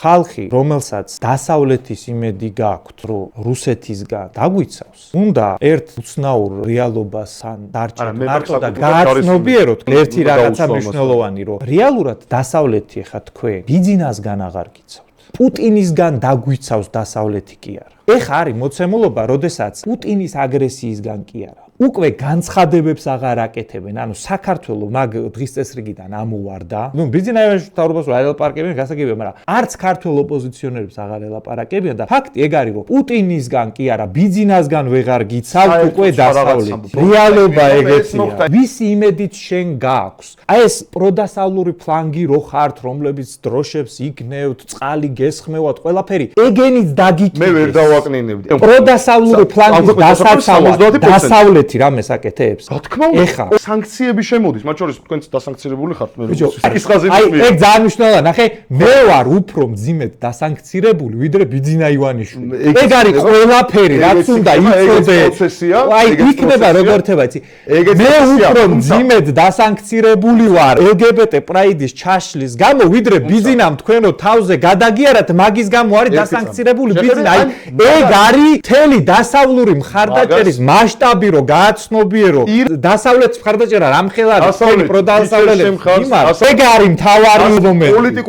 ხალხი, რომელსაც დასავლეთის იმედი გაქვთ, რომ რუსეთისგან დაგვიცავს, უნდა ერთ უცნაურ რეალობას ან დარჩათ მარტო და გააცნობიეროთ ერთი რაღაცა მნიშვნელოვანი, რომ რეალურად დასავლეთი ხა თქვენ ბიძინასგან აღარ გიცავთ. პუტინისგან დაგვიცავს დასავლეთი კი არა. ეხა არის მოცემულობა, როდესაც პუტინის აგრესიისგან კი არა. უკვე განცხადებებს აღარ აკეთებენ, ანუ საქართველოს მაგ დღის წესრიგიდან ამოვარდა. ბიძინაევანის მთავრობას რა ელაპარაკებიან, გასაგებია, მაგრამ არც ქართველ ოპოზიციონერებს აღარ ელაპარაკებიან და ფაქტი ეგ არის, რომ პუტინისგან კი არა, ბიძინასგან ვეღარ გიცავთ უკვე დასავლეთი. რეალობა ეგეთია. ვისი იმედით შენ გააქვს? აი ეს პროდასავლური ფლანგი რო ხართ, რომლებიც დროშებს იგნევთ, წყალი გესხმევათ, ყველაფერი ეგენიც დაგიკითხეს. მე ვერ დავაკნინებდი. პროდასავლური ფლანგის დასაცავად დასავლეთ რამეს აკეთებს? რა თქმა უნდა, ეხა სანქციები შემოდის, მათ შორის თქვენც დასანქცირებული ხართ მე. აი, ეგ ძალიან მნიშვნელოვანია. ნახე, მე ვარ უფრო მძიმედ დასანქცირებული, ვიდრე ბიძინა ივანიშვილი. ეგ არის ყველაფერი, რაც უნდა იცოდე. აი, იქნება როგორ ხდება, იცი? მე უფრო მძიმედ დასანქცირებული ვარ LGBT პრაიდის ჩაშლის გამო, ვიდრე ბიძინამ თქვენო თავზე გადაგიარათ, მაგის გამო არის დასანქცირებული ბიძინა. აი, ეგ არის მთელი დასავლური მხარდაჭერის მასშტაბი, რომ გააცნობიერო დასავლეთის მხარდაჭერა რამხელა არის პროდასავლელი იმას ეგ არის მთავარი მომენტი.